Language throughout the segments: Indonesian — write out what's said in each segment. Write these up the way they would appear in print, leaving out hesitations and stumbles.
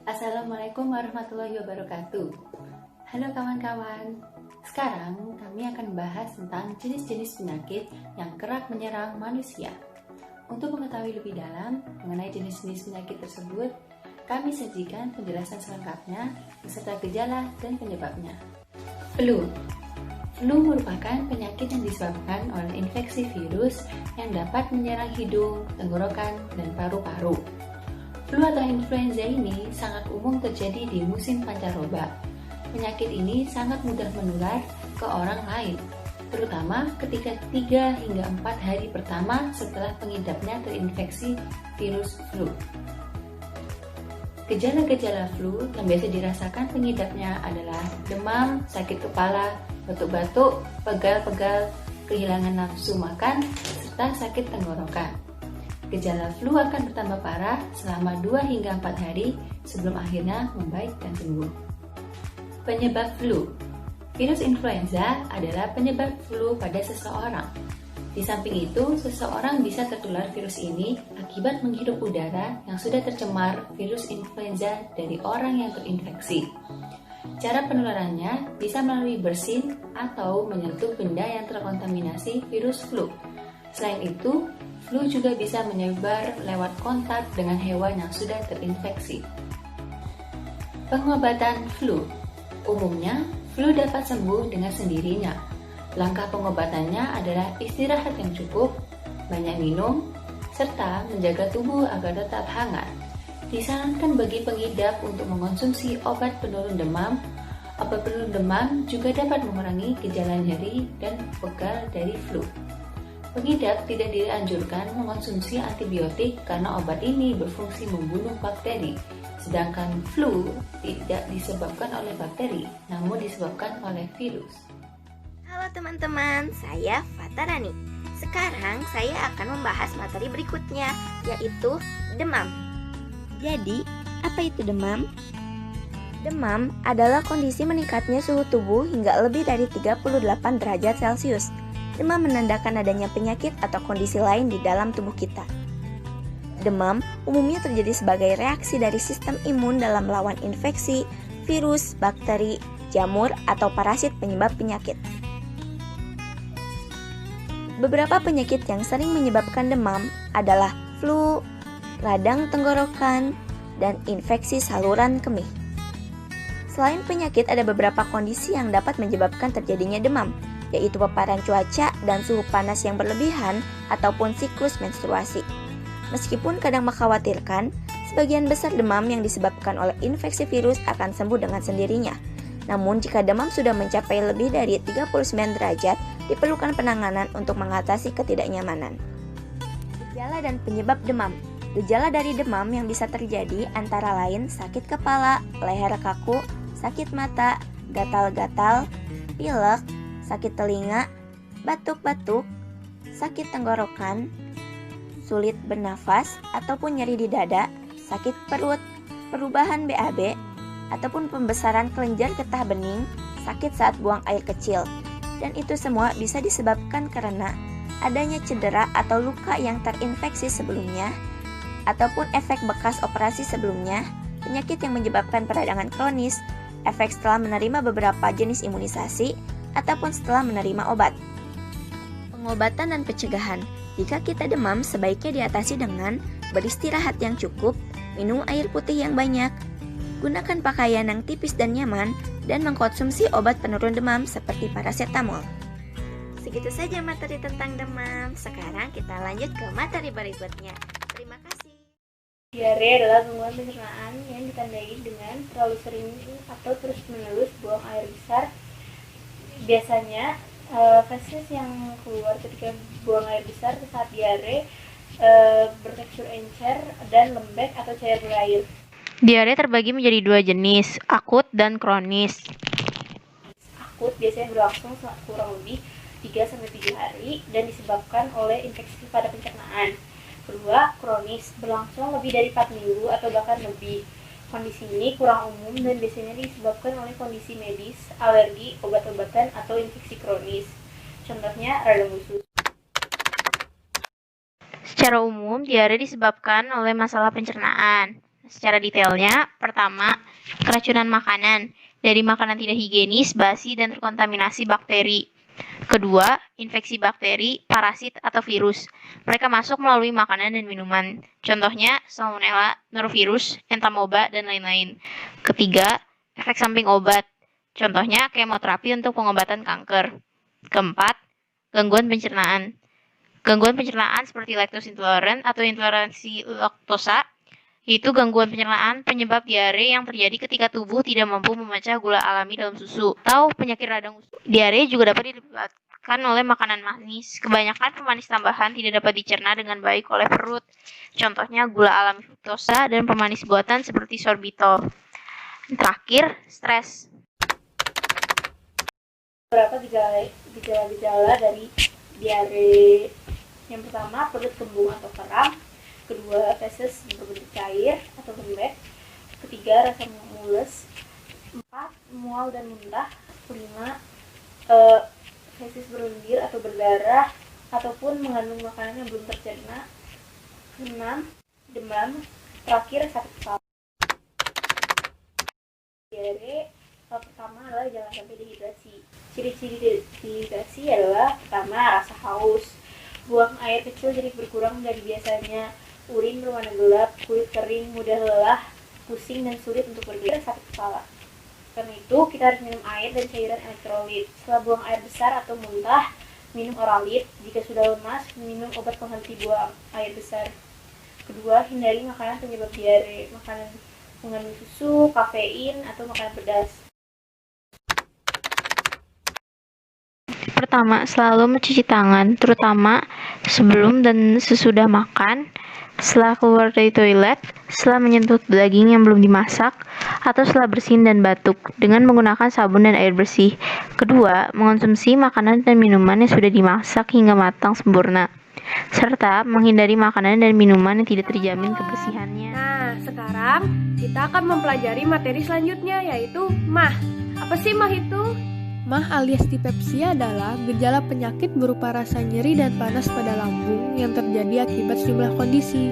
Assalamualaikum warahmatullahi wabarakatuh. Halo kawan-kawan, sekarang kami akan membahas tentang jenis-jenis penyakit yang kerap menyerang manusia. Untuk mengetahui lebih dalam mengenai jenis-jenis penyakit tersebut, kami sajikan penjelasan selengkapnya beserta gejala dan penyebabnya. Flu merupakan penyakit yang disebabkan oleh infeksi virus yang dapat menyerang hidung, tenggorokan, dan paru-paru. Flu atau influenza ini sangat umum terjadi di musim pancaroba. Penyakit ini sangat mudah menular ke orang lain, terutama ketika 3 hingga 4 hari pertama setelah pengidapnya terinfeksi virus flu. Gejala-gejala flu yang biasa dirasakan pengidapnya adalah demam, sakit kepala, batuk-batuk, pegal-pegal, kehilangan nafsu makan, serta sakit tenggorokan. Gejala flu akan bertambah parah selama 2 hingga 4 hari sebelum akhirnya membaik dan sembuh. Penyebab flu. Virus influenza adalah penyebab flu pada seseorang. Di samping itu, seseorang bisa tertular virus ini akibat menghirup udara yang sudah tercemar virus influenza dari orang yang terinfeksi. Cara penularannya bisa melalui bersin atau menyentuh benda yang terkontaminasi virus flu. Selain itu, flu juga bisa menyebar lewat kontak dengan hewan yang sudah terinfeksi. Pengobatan flu. Umumnya, flu dapat sembuh dengan sendirinya. Langkah pengobatannya adalah istirahat yang cukup, banyak minum, serta menjaga tubuh agar tetap hangat. Disarankan bagi pengidap untuk mengonsumsi obat penurun demam. Obat penurun demam juga dapat mengurangi gejala nyeri dan pegal dari flu. Pengidap tidak dianjurkan mengonsumsi antibiotik karena obat ini berfungsi membunuh bakteri, sedangkan flu tidak disebabkan oleh bakteri, namun disebabkan oleh virus. Halo teman-teman, saya Fatarani. Sekarang saya akan membahas materi berikutnya, yaitu demam. Jadi, apa itu demam? Demam adalah kondisi meningkatnya suhu tubuh hingga lebih dari 38 derajat Celcius. Demam menandakan adanya penyakit atau kondisi lain di dalam tubuh kita. Demam umumnya terjadi sebagai reaksi dari sistem imun dalam melawan infeksi, virus, bakteri, jamur, atau parasit penyebab penyakit. Beberapa penyakit yang sering menyebabkan demam adalah flu, radang tenggorokan, dan infeksi saluran kemih. Selain penyakit, ada beberapa kondisi yang dapat menyebabkan terjadinya demam, yaitu paparan cuaca dan suhu panas yang berlebihan ataupun siklus menstruasi. Meskipun kadang mengkhawatirkan, sebagian besar demam yang disebabkan oleh infeksi virus akan sembuh dengan sendirinya. Namun jika demam sudah mencapai lebih dari 39 derajat, diperlukan penanganan untuk mengatasi ketidaknyamanan. Gejala dan penyebab demam. Gejala dari demam yang bisa terjadi antara lain sakit kepala, leher kaku, sakit mata, gatal-gatal, pilek, sakit telinga, batuk-batuk, sakit tenggorokan, sulit bernafas ataupun nyeri di dada, sakit perut, perubahan BAB, ataupun pembesaran kelenjar getah bening, sakit saat buang air kecil. Dan itu semua bisa disebabkan karena adanya cedera atau luka yang terinfeksi sebelumnya, ataupun efek bekas operasi sebelumnya, penyakit yang menyebabkan peradangan kronis, efek setelah menerima beberapa jenis imunisasi, ataupun setelah menerima obat. Pengobatan dan pencegahan. Jika kita demam, sebaiknya diatasi dengan beristirahat yang cukup, minum air putih yang banyak, gunakan pakaian yang tipis dan nyaman, dan mengkonsumsi obat penurun demam seperti paracetamol. Segitu saja materi tentang demam. Sekarang kita lanjut ke materi berikutnya. Terima kasih. Diare adalah gangguan pencernaan yang ditandai dengan terlalu sering atau terus-menerus buang air besar. Biasanya feses yang keluar ketika buang air besar saat diare bertekstur encer dan lembek atau cair berair. Diare terbagi menjadi 2 jenis, akut dan kronis. Akut biasanya berlangsung kurang lebih 3-7 hari dan disebabkan oleh infeksi pada pencernaan. Kedua, kronis berlangsung lebih dari 4 minggu atau bahkan lebih. Kondisi ini kurang umum dan biasanya disebabkan oleh kondisi medis, alergi, obat-obatan, atau infeksi kronis. Contohnya radang usus. Secara umum, diare disebabkan oleh masalah pencernaan. secara detailnya. Pertama, keracunan makanan dari makanan tidak higienis, basi, dan terkontaminasi bakteri. Kedua, infeksi bakteri, parasit, atau virus. Mereka masuk melalui makanan dan minuman. Contohnya, Salmonella, norovirus, entamoeba, dan lain-lain. Ketiga, efek samping obat. Contohnya, kemoterapi untuk pengobatan kanker. Keempat, gangguan pencernaan. Gangguan pencernaan seperti lactose intolerant atau intoleransi laktosa, yaitu gangguan pencernaan penyebab diare yang terjadi ketika tubuh tidak mampu memecah gula alami dalam susu, atau penyakit radang usus. Diare juga dapat disebabkan oleh makanan manis. Kebanyakan pemanis tambahan tidak dapat dicerna dengan baik oleh perut. Contohnya gula alami fruktosa dan pemanis buatan seperti sorbitol. Terakhir, stres. Beberapa gejala dari diare. Yang pertama, perut kembung atau kram. Kedua, feses berbentuk cair atau lembek. Ketiga, rasa mules. 4, mual dan muntah. 5, feses berlendir atau berdarah ataupun mengandung makanan yang belum tercerna. 6, demam. Terakhir, sakit kepala. Diare pertama adalah jangan sampai dehidrasi. Ciri-ciri dehidrasi adalah pertama, rasa haus. Buang air kecil jadi berkurang dari biasanya. Urin berwarna gelap, kulit kering, mudah lelah, pusing dan sulit untuk berdiri, sakit kepala. Karena itu, kita harus minum air dan cairan elektrolit. Setelah buang air besar atau muntah, minum oralit. Jika sudah lemas, minum obat penghenti buang air besar. Kedua, hindari makanan penyebab diare, makanan mengandung susu, kafein, atau makanan pedas. Pertama, selalu mencuci tangan, terutama sebelum dan sesudah makan, setelah keluar dari toilet, setelah menyentuh daging yang belum dimasak, atau setelah bersin dan batuk, dengan menggunakan sabun dan air bersih. Kedua, mengonsumsi makanan dan minuman yang sudah dimasak hingga matang sempurna, serta menghindari makanan dan minuman yang tidak terjamin kebersihannya. Nah, sekarang kita akan mempelajari materi selanjutnya, yaitu MAH. Apa sih MAH itu? MAH alias dipepsia adalah gejala penyakit berupa rasa nyeri dan panas pada lambung yang terjadi akibat sejumlah kondisi.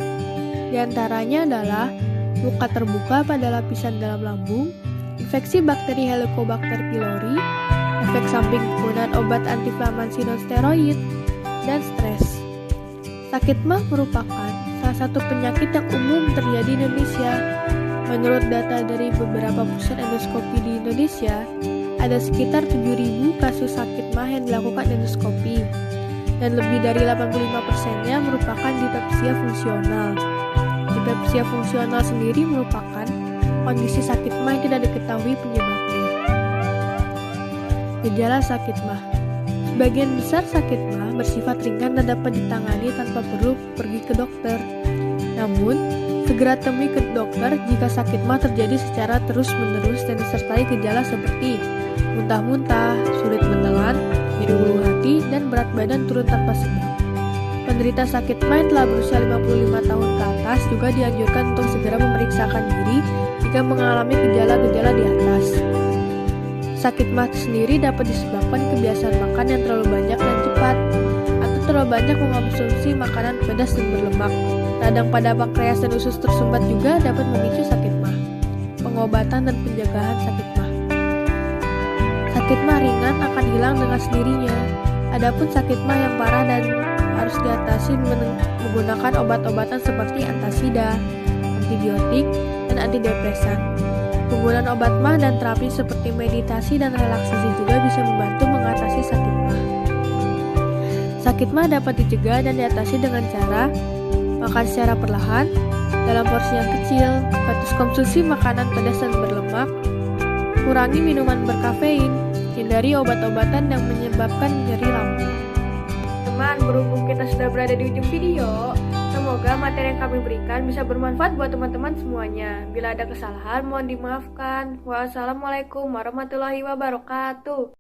Di antaranya adalah luka terbuka pada lapisan dalam lambung, infeksi bakteri Helicobacter pylori, efek samping penggunaan obat antiinflamasi non-steroid, dan stres. Sakit MAH merupakan salah satu penyakit yang umum terjadi di Indonesia. Menurut data dari beberapa pusat endoskopi di Indonesia, ada sekitar 7.000 kasus sakit MAH yang dilakukan endoskopi, dan lebih dari 85%-nya merupakan dipepsia fungsional. Dipepsia fungsional sendiri merupakan kondisi sakit MAH yang tidak diketahui penyebabnya. Gejala sakit MAH. Sebagian besar sakit MAH bersifat ringan dan dapat ditangani tanpa perlu pergi ke dokter. Namun, segera temui ke dokter jika sakit MAH terjadi secara terus-menerus dan disertai gejala seperti muntah-muntah, sulit menelan, nyeri ulu hati, dan berat badan turun tanpa sebab. Penderita sakit MAH yang telah berusia 55 tahun ke atas juga dianjurkan untuk segera memeriksakan diri jika mengalami gejala-gejala di atas. Sakit MAH sendiri dapat disebabkan kebiasaan makan yang terlalu banyak dan cepat, atau terlalu banyak mengonsumsi makanan pedas dan berlemak. Radang pada pankreas dan usus tersumbat juga dapat memicu sakit MAH. Pengobatan dan penjagaan sakit MAH. Sakit MAH ringan akan hilang dengan sendirinya. Adapun sakit MAH yang parah dan harus diatasi menggunakan obat-obatan seperti antasida, antibiotik, dan antidepresan. Penggunaan obat MAH dan terapi seperti meditasi dan relaksasi juga bisa membantu mengatasi sakit MAH. Sakit MAH dapat dicegah dan diatasi dengan cara makan secara perlahan, dalam porsi yang kecil, batas konsumsi makanan pedas dan berlemak, kurangi minuman berkafein, hindari obat-obatan yang menyebabkan nyeri lambung. Teman, berhubung kita sudah berada di ujung video, semoga materi yang kami berikan bisa bermanfaat buat teman-teman semuanya. Bila ada kesalahan, mohon dimaafkan. Wassalamualaikum warahmatullahi wabarakatuh.